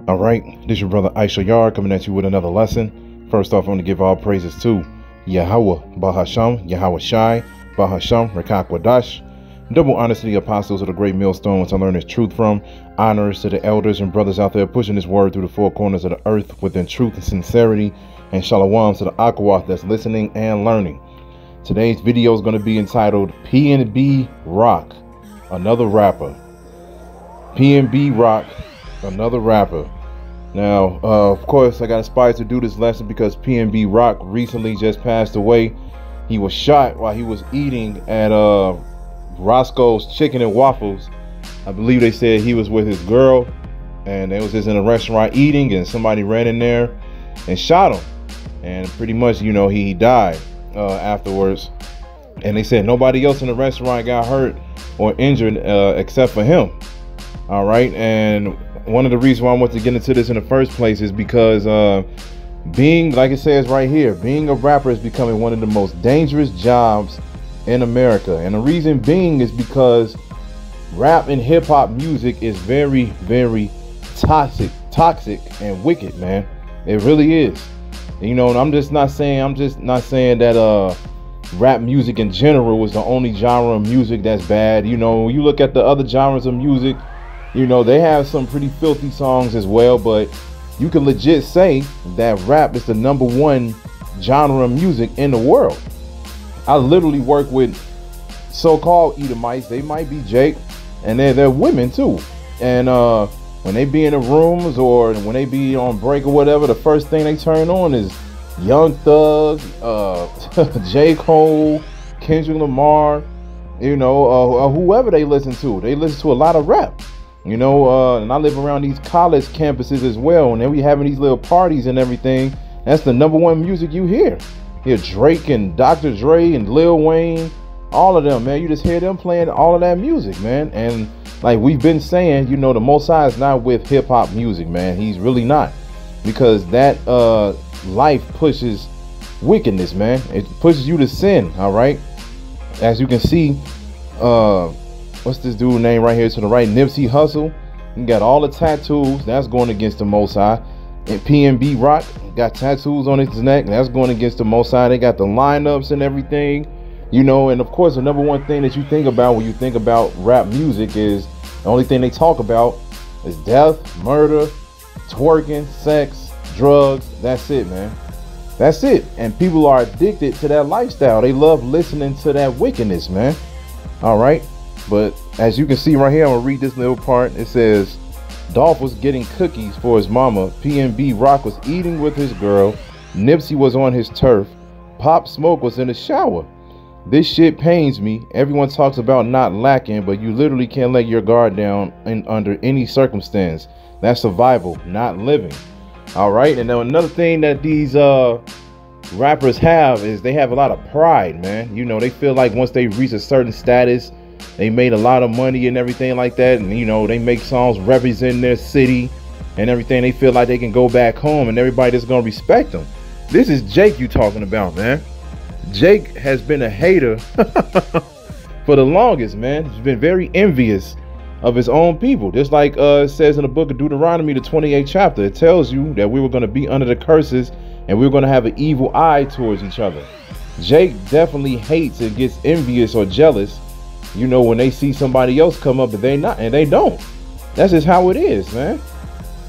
All right, this is your brother Issachar coming at you with another lesson. First off, I want to give all praises to Yahweh Bahasham, Yahweh Shai, Bahasham, Rachaa Quadash. Double honors to the apostles of the great millstone to learn this truth from. Honors to the elders and brothers out there pushing this word through the four corners of the earth within truth and sincerity. And shalom to the Akawath that's listening and learning. Today's video is going to be entitled PnB Rock, another rapper. PnB Rock, another rapper. Now, of course, I got inspired to do this lesson because PnB Rock recently just passed away. He was shot while he was eating at Roscoe's Chicken and Waffles. I believe they said he was with his girl, and they was just in a restaurant eating, and somebody ran in there and shot him. And pretty much, you know, he died afterwards. And they said nobody else in the restaurant got hurt or injured except for him. All right, and one of the reasons why I want to get into this in the first place is because being, like it says right here, being a rapper is becoming one of the most dangerous jobs in America. And the reason being is because rap and hip hop music is very, very toxic and wicked, man. It really is. You know, and I'm just not saying that rap music in general is the only genre of music that's bad. You know, you look at the other genres of music, you know, they have some pretty filthy songs as well, but you can legit say that rap is the #1 genre of music in the world. I literally work with so-called Edomites. They might be Jake, and they're women too. And when they be in the rooms or when they be on break or whatever, the first thing they turn on is Young Thug, J. Cole, Kendrick Lamar, you know, whoever they listen to. They listen to a lot of rap. You know, and I live around these college campuses as well, and then we having these little parties and everything. That's the #1 music you hear. You hear Drake and Dr. Dre and Lil Wayne, all of them, man. You just hear them playing all of that music, man. And like we've been saying, you know, the Most High is not with hip hop music, man. He's really not, because that life pushes wickedness, man. It pushes you to sin. All right, as you can see, what's this dude's name right here to the right? Nipsey Hussle. He got all the tattoos. That's going against the Most High. And PnB Rock got tattoos on his neck. That's going against the Most High. They got the lineups and everything. You know, and of course, the #1 thing that you think about when you think about rap music is the only thing they talk about is death, murder, twerking, sex, drugs. That's it, man. That's it. And people are addicted to that lifestyle. They love listening to that wickedness, man. All right. But as you can see right here, I'm gonna read this little part. It says, Dolph was getting cookies for his mama. PnB Rock was eating with his girl. Nipsey was on his turf. Pop Smoke was in the shower. This shit pains me. Everyone talks about not lacking, but you literally can't let your guard down under any circumstance. That's survival, not living. All right. And then another thing that these rappers have is they have a lot of pride, man. You know, they feel like once they reach a certain status, they made a lot of money and everything like that, and you know, they make songs representing their city and everything. They feel like they can go back home and everybody just gonna respect them. This is Jake you talking about, man. Jake has been a hater for the longest, man. He's been very envious of his own people. Just like it says in the book of Deuteronomy, the 28th chapter, it tells you that we were going to be under the curses and we were going to have an evil eye towards each other. Jake definitely hates and gets envious or jealous, you know, when they see somebody else come up and they don't. That's just how it is, man.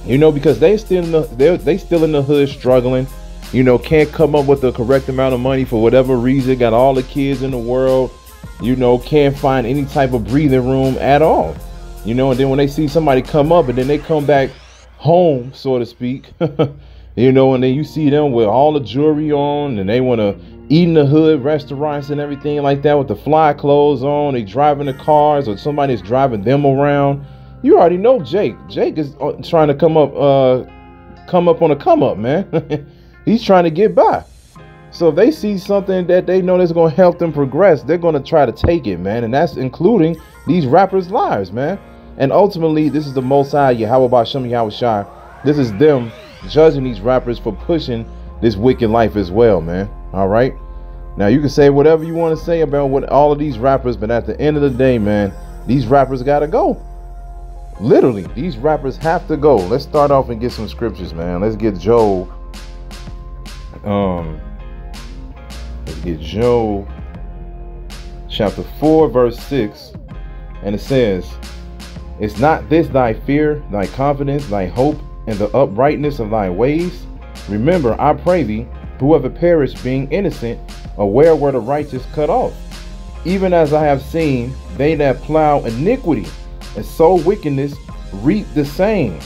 You know, because they still in the hood struggling. You know, can't come up with the correct amount of money for whatever reason. Got all the kids in the world. You know, can't find any type of breathing room at all. You know, and then when they see somebody come up and then they come back home, so to speak, you know, and then you see them with all the jewelry on and they want to eat in the hood restaurants and everything like that with the fly clothes on. They driving the cars or somebody's driving them around. You already know Jake. Jake is trying to come up on a come up, man. He's trying to get by. So if they see something that they know that's going to help them progress, they're going to try to take it, man. And that's including these rappers' lives, man. And ultimately, this is the Most High, Yahweh Bashem, Yahweh Shai. This is them judging these rappers for pushing this wicked life as well, man. All right. Now, you can say whatever you want to say about what all of these rappers, but at the end of the day, man, these rappers got to go. Literally, these rappers have to go. Let's start off and get some scriptures, man. Let's get Job. Let's get Job chapter 4, verse 6. And it says, "Is not this thy fear, thy confidence, thy hope, and the uprightness of thy ways? Remember, I pray thee, whoever perished being innocent, aware were the righteous cut off. Even as I have seen, they that plow iniquity and sow wickedness reap the same.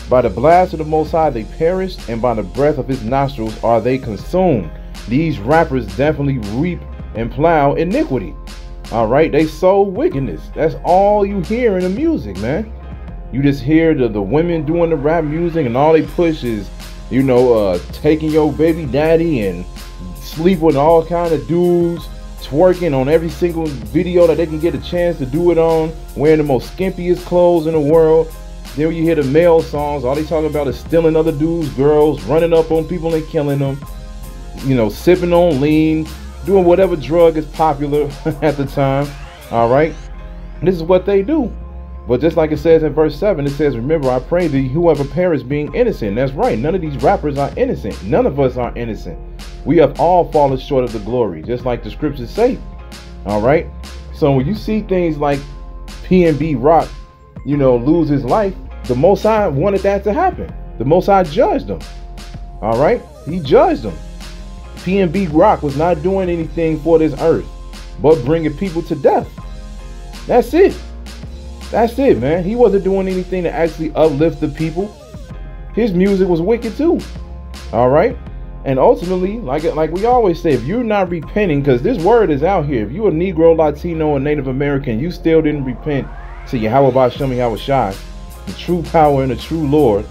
By the blast of the Most High they perished, and by the breath of his nostrils are they consumed." These rappers definitely reap and plow iniquity. All right, they sow wickedness. That's all you hear in the music, man. You just hear the women doing the rap music, and all they push is, you know, taking your baby daddy and sleep with all kind of dudes, twerking on every single video that they can get a chance to do it on, wearing the most skimpiest clothes in the world. Then when you hear the male songs, all they talking about is stealing other dudes, girls, running up on people and killing them, you know, sipping on lean, doing whatever drug is popular at the time. All right, this is what they do. But just like it says in verse 7, it says, "Remember, I pray thee, whoever perished being innocent." That's right. None of these rappers are innocent. None of us are innocent. We have all fallen short of the glory, just like the scriptures say. All right. So when you see things like PnB Rock, you know, lose his life, the Most High wanted that to happen. The Most High judged him. All right. He judged him. PnB Rock was not doing anything for this earth but bringing people to death. That's it. That's it, man. He wasn't doing anything to actually uplift the people. His music was wicked too. All right. And ultimately, like we always say, if you're not repenting, because this word is out here, if you're a Negro, Latino, or Native American, you still didn't repent to Yahweh Ba'Shem Yahweh Shai, the true power and the true Lord,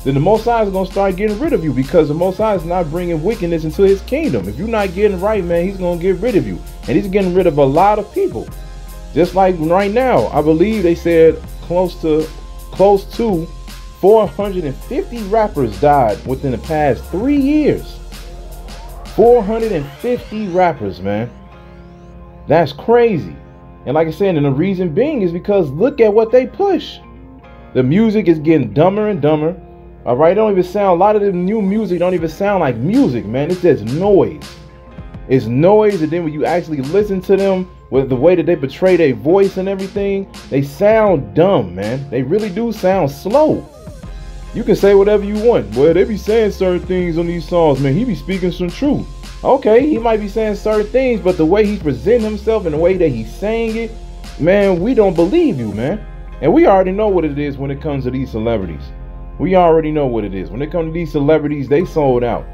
then the Most High is going to start getting rid of you, because the Most High is not bringing wickedness into his kingdom. If you're not getting right, man, he's going to get rid of you. And he's getting rid of a lot of people. Just like right now, I believe they said close to 450 rappers died within the past 3 years. 450 rappers, man. That's crazy. And like I said, and the reason being is because look at what they push. The music is getting dumber and dumber. All right, it don't even sound, a lot of the new music don't even sound like music, man. It's just noise. It's noise, and then when you actually listen to them, with the way that they portray their voice and everything, they sound dumb, man. They really do sound slow. You can say whatever you want. Well, they be saying certain things on these songs, man. He be speaking some truth. Okay, he might be saying certain things, but the way he presents himself and the way that he's saying it, man, we don't believe you, man. And we already know what it is when it comes to these celebrities. We already know what it is. When it comes to these celebrities, they sold out.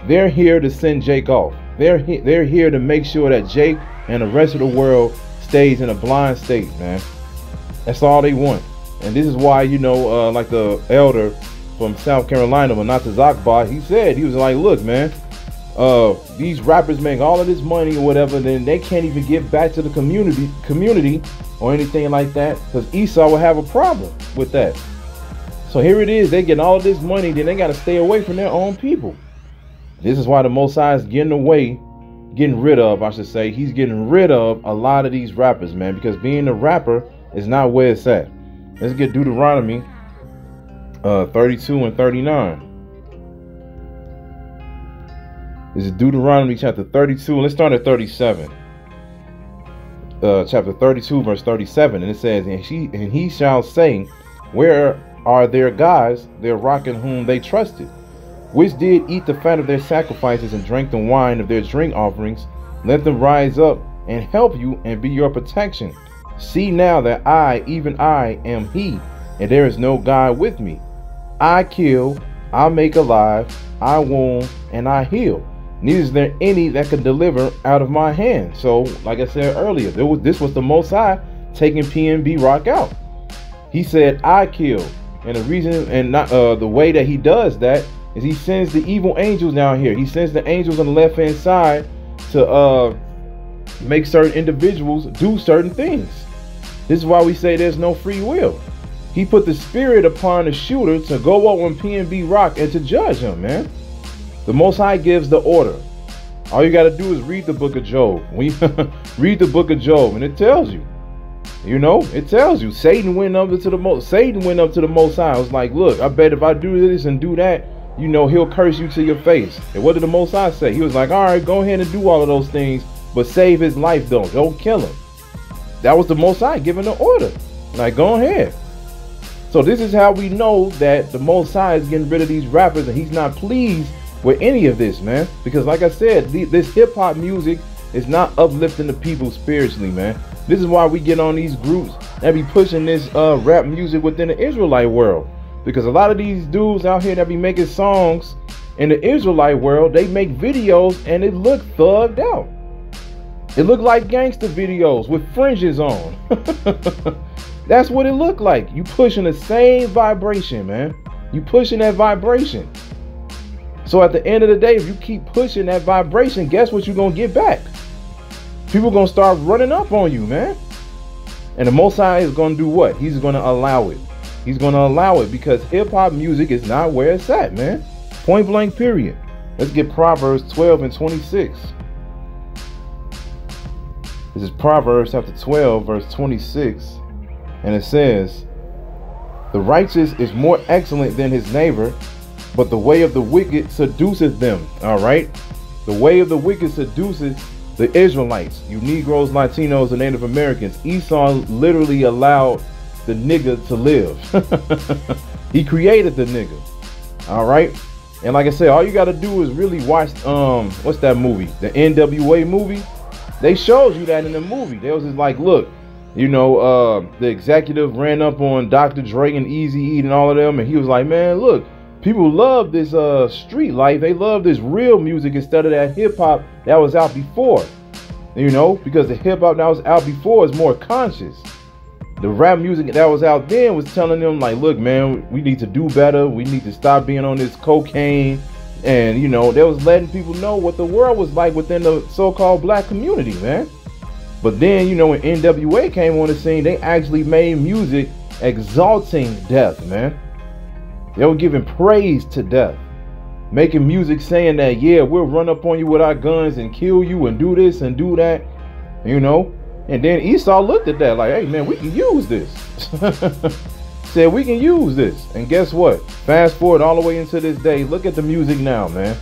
They're here to send Jake off. They're here to make sure that Jake and the rest of the world stays in a blind state, man. That's all they want. And this is why, you know, like the elder from South Carolina, Manasseh Cubans, he was like, look, man, these rappers make all of this money or whatever, then they can't even give back to the community or anything like that, because Esau will have a problem with that. So here it is, they get all of this money, then they got to stay away from their own people. This is why the Most High is getting rid of, I should say, he's getting rid of a lot of these rappers, man, because being a rapper is not where it's at. Let's get Deuteronomy 32 and 39. This is Deuteronomy chapter 32. Let's start at 37. Chapter 32, verse 37. And it says, and he shall say, where are their gods, their rock in whom they trusted, which did eat the fat of their sacrifices and drank the wine of their drink offerings? Let them rise up and help you and be your protection. See now that I, even I, am he, and there is no God with me. I kill, I make alive, I wound, and I heal. Neither is there any that can deliver out of my hand. So, like I said earlier, this was the Most High taking PnB Rock out. He said, I kill. And the reason, and not the way that he does that, is he sends the evil angels down here. He sends the angels on the left-hand side to make certain individuals do certain things. This is why we say there's no free will. He put the spirit upon the shooter to go up on PnB Rock and to judge him, man. The Most High gives the order. All you got to do is read the book of Job. Read the book of Job, and it tells you. You know, it tells you Satan went up to the Most High. I was like, look, I bet if I do this and do that, you know, he'll curse you to your face. And what did the Most High say? He was like, all right, go ahead and do all of those things, but save his life though. Don't kill him. That was the Most High giving the order. Like, go ahead. So this is how we know that the Most High is getting rid of these rappers, and he's not pleased with any of this, man. Because like I said, this hip hop music is not uplifting the people spiritually, man. This is why we get on these groups that be pushing this rap music within the Israelite world. Because a lot of these dudes out here that be making songs in the Israelite world, they make videos and it look thugged out. It look like gangster videos with fringes on. That's what it look like. You pushing the same vibration, man. You pushing that vibration. So at the end of the day, if you keep pushing that vibration, guess what you're going to get back? People going to start running up on you, man. And the Most High is going to do what? He's going to allow it. He's going to allow it because hip-hop music is not where it's at, man. Point blank, period. Let's get Proverbs 12 and 26. This is Proverbs chapter 12, verse 26. And it says, the righteous is more excellent than his neighbor, but the way of the wicked seduceth them. All right. The way of the wicked seduces the Israelites, you Negroes, Latinos, and Native Americans. Esau literally allowed the nigga to live. He created the nigga. All right. And like I said, all you got to do is really watch, what's that movie? The NWA movie. They showed you that in the movie. They was just like, look, you know, the executive ran up on Dr. Dre and Eazy-E and all of them. And he was like, man, look, people love this street life. They love this real music instead of that hip hop that was out before. You know, because the hip hop that was out before is more conscious. The rap music that was out then was telling them like, look, man, we need to do better. We need to stop being on this cocaine. And, you know, they was letting people know what the world was like within the so-called black community, man. But then, you know, when NWA came on the scene, they actually made music exalting death, man. They were giving praise to death, making music saying that, yeah, we'll run up on you with our guns and kill you and do this and do that, you know. And then Esau looked at that like, hey, man, we can use this. Said we can use this. And guess what? Fast forward all the way into this day. Look at the music now, man.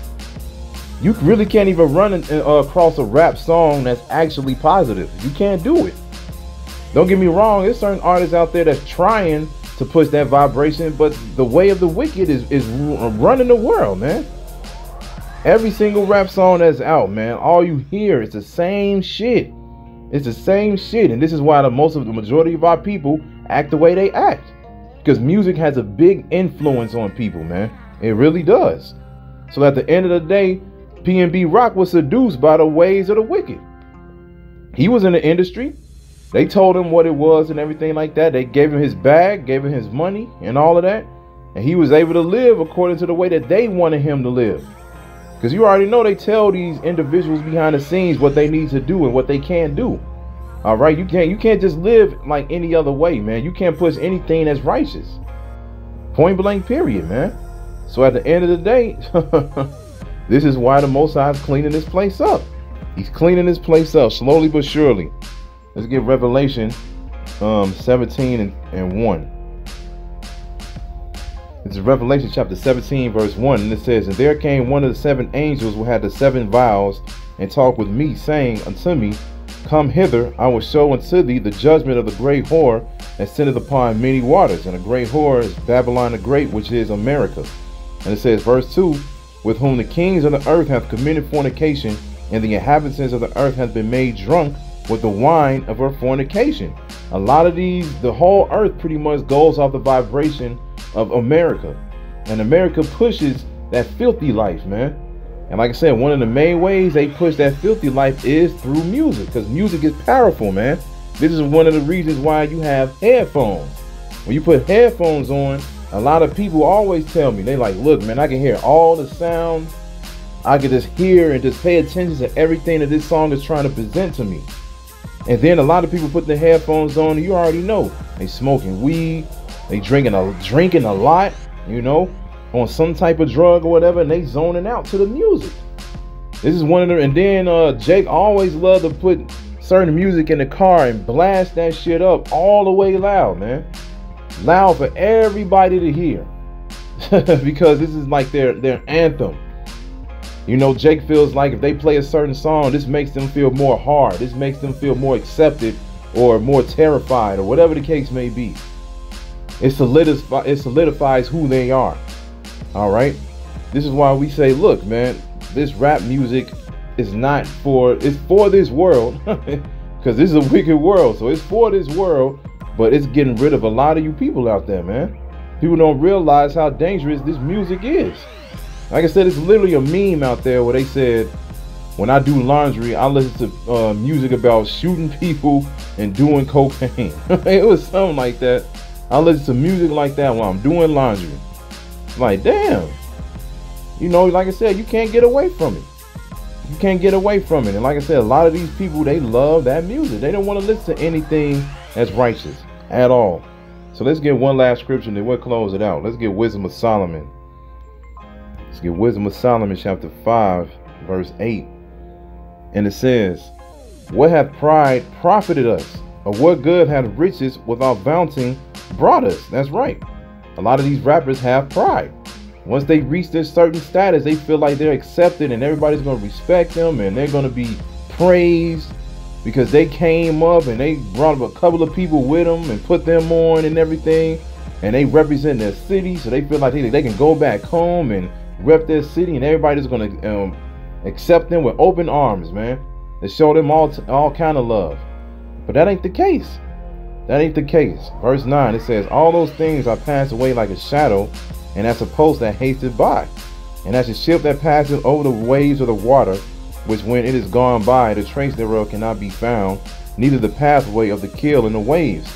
You really can't even run across a rap song that's actually positive. You can't do it. Don't get me wrong. There's certain artists out there that's trying to push that vibration, but the way of the wicked is running the world, man. Every single rap song that's out, man, all you hear is the same shit. It's the same shit. And this is why the majority of our people act the way they act. Because music has a big influence on people, man. It really does. So at the end of the day, PnB Rock was seduced by the ways of the wicked. He was in the industry. They told him what it was and everything like that. They gave him his bag, gave him his money and all of that. And he was able to live according to the way that they wanted him to live. Because you already know they tell these individuals behind the scenes what they need to do and what they can't do. All right, you can't just live like any other way, man. You can't push anything that's righteous. Point blank, period, man. So at the end of the day, this is why the Most High is cleaning this place up. He's cleaning this place up slowly but surely. Let's get Revelation 17 and 1. It's Revelation chapter 17 verse 1, and it says, and there came one of the 7 angels who had the 7 vials, and talked with me, saying unto me, come hither, I will show unto thee the judgment of the great whore that sitteth upon many waters. And the great whore is Babylon the Great, which is America. And it says, verse 2, with whom the kings of the earth have committed fornication, and the inhabitants of the earth have been made drunk with the wine of her fornication. A lot of these, the whole earth pretty much goes off the vibration of America. And America pushes that filthy life, man. And like I said, one of the main ways they push that filthy life is through music, because music is powerful, man. This is one of the reasons why you have headphones. When you put headphones on, a lot of people always tell me, they like, look, man, I can hear all the sounds. I can just hear and just pay attention to everything that this song is trying to present to me. And then a lot of people put the headphones on, and you already know they smoking weed, they drinking a lot, you know, on some type of drug or whatever, and they zoning out to the music. This is one of the, and then Jake always loved to put certain music in the car and blast that shit up all the way loud, man. Loud for everybody to hear. Because this is like their anthem. You know, Jake feels like if they play a certain song, this makes them feel more hard. This makes them feel more accepted or more terrified or whatever the case may be. It solidifies who they are. All right. This is why we say, look, man, this rap music is not it's for this world, because this is a wicked world. So it's for this world, but it's getting rid of a lot of you people out there, man. People don't realize how dangerous this music is. Like I said, it's literally a meme out there where they said, when I do laundry, I listen to music about shooting people and doing cocaine. It was something like that. I listen to music like that while I'm doing laundry. Like, damn. You know, like I said, you can't get away from it. You can't get away from it. And like I said, a lot of these people, they love that music. They don't want to listen to anything that's righteous at all. So let's get one last scripture and then we'll close it out. Let's get Wisdom of Solomon. Let's get Wisdom of Solomon chapter 5, verse 8. And it says, what hath pride profited us? Or what good hath riches without vaunting brought us? That's right. A lot of these rappers have pride. Once they reach this certain status, they feel like they're accepted and everybody's going to respect them and they're going to be praised because they came up and they brought up a couple of people with them and put them on and everything. And they represent their city, so they feel like they can go back home and rep their city and everybody's going to accept them with open arms, man. They show them all kind of love. But that ain't the case. That ain't the case. Verse 9, it says, all those things are passed away like a shadow, and as a post that hasted by, and as a ship that passes over the waves of the water, which when it is gone by, the trace thereof cannot be found, neither the pathway of the keel in the waves.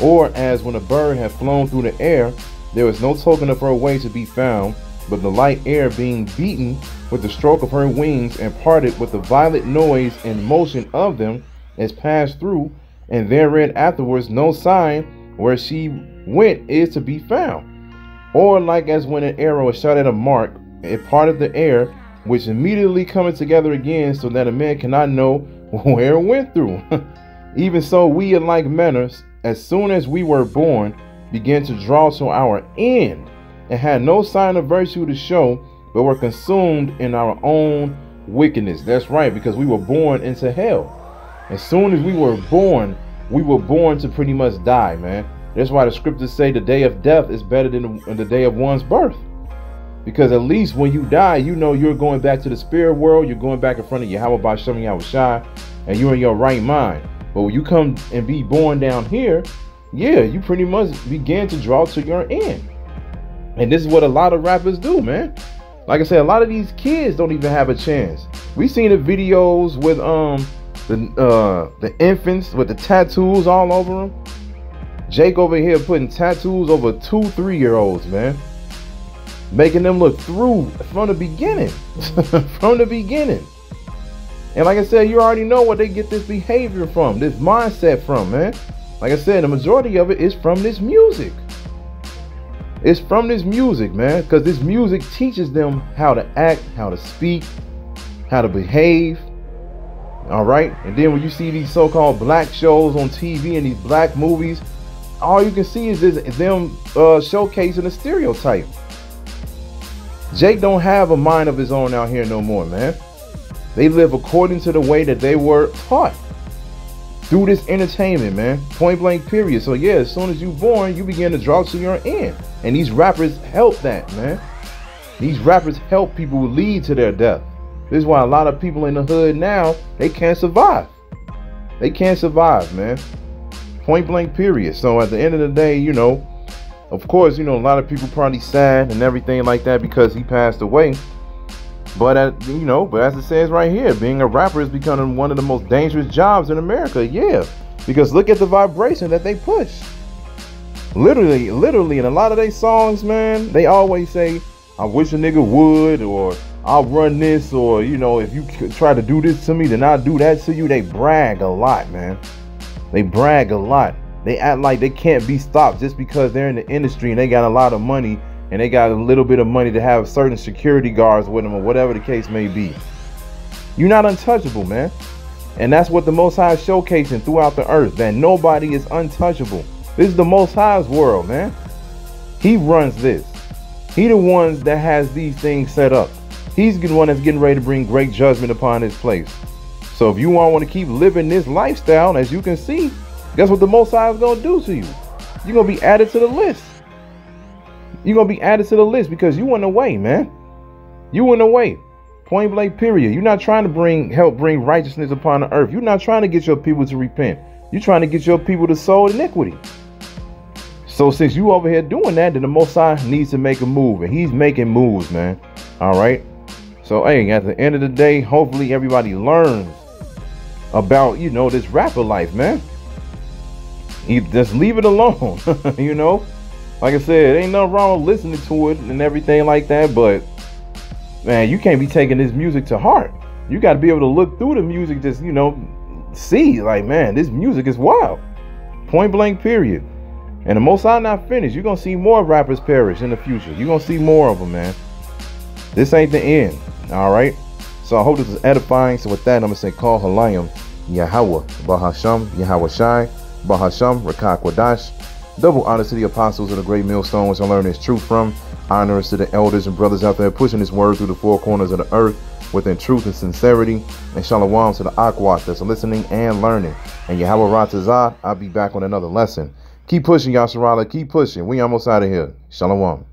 Or as when a bird hath flown through the air, there is no token of her way to be found, but the light air being beaten with the stroke of her wings, and parted with the violent noise and motion of them, is passed through, and therein afterwards no sign where she went is to be found. Or like as when an arrow is shot at a mark, it parted the air, which immediately cometh together again, so that a man cannot know where it went through. Even so we in like manner, as soon as we were born, began to draw to our end, and had no sign of virtue to show, but were consumed in our own wickedness. That's right, because we were born into hell. As soon as we were born to pretty much die, man. That's why the scriptures say the day of death is better than the day of one's birth. Because at least when you die, you know you're going back to the spirit world. You're going back in front of Yahweh by Seminole, and you're in your right mind. But when you come and be born down here, yeah, you pretty much begin to draw to your end. And this is what a lot of rappers do, man. Like I said, a lot of these kids don't even have a chance. We seen the videos with the infants with the tattoos all over them. Jake over here putting tattoos over 2-3-year-olds, man, making them look through from the beginning. From the beginning. And like I said, you already know what they get this behavior from, this mindset from, man. Like I said, the majority of it is from this music. It's from this music, man, because this music teaches them how to act, how to speak, how to behave. All right. And then when you see these so-called black shows on TV and these black movies, all you can see is them showcasing a stereotype. Jake don't have a mind of his own out here no more, man. They live according to the way that they were taught through this entertainment, man. Point blank period. So yeah, as soon as you're born, you begin to draw to your end. And these rappers help that, man. These rappers help people lead to their death. This is why a lot of people in the hood now, they can't survive. They can't survive, man. Point blank period. So at the end of the day, you know, of course, you know, a lot of people probably sad and everything like that because he passed away. But as it says right here, being a rapper is becoming one of the most dangerous jobs in America. Yeah, because look at the vibration that they push. Literally, in a lot of their songs, man, they always say, I wish a nigga would, or I'll run this, or, you know, if you try to do this to me, then I'll do that to you. They brag a lot, man. They brag a lot. They act like they can't be stopped just because they're in the industry and they got a lot of money and they got a little bit of money to have certain security guards with them or whatever the case may be. You're not untouchable, man. And that's what the Most High is showcasing throughout the earth, that nobody is untouchable. This is the Most High's world, man. He runs this. He the ones that has these things set up. He's the one that's getting ready to bring great judgment upon this place. So if you all want to keep living this lifestyle, as you can see, guess what the Most High is going to do to you? You're going to be added to the list. You're going to be added to the list because you went away, man. You went away. Point blank, period. You're not trying to help bring righteousness upon the earth. You're not trying to get your people to repent. You're trying to get your people to sow iniquity. So since you over here doing that, then the Most High needs to make a move. And he's making moves, man. All right. So, hey, at the end of the day, hopefully everybody learns about, you know, this rapper life, man. Just leave it alone, you know. Like I said, ain't nothing wrong with listening to it and everything like that, but man, you can't be taking this music to heart. You got to be able to look through the music, just, you know, see, like, man, this music is wild. Point blank, period. And the Most High not finished. You're going to see more rappers perish in the future. You're going to see more of them, man. This ain't the end. All right. So I hope this is edifying. So with that, I'm going to say, call Halayim, Yahweh, Bahasham, Yahweh Shai, Bahasham, Rachaa Quadash. Double honor to the apostles of the great millstone, which I learned this truth from. Honors to the elders and brothers out there pushing this word through the four corners of the earth within truth and sincerity. And shalom to the Akwat that's listening and learning. And Yahweh Ratazah, I'll be back on another lesson. Keep pushing, Yasharala. Keep pushing. We almost out of here. Shalom.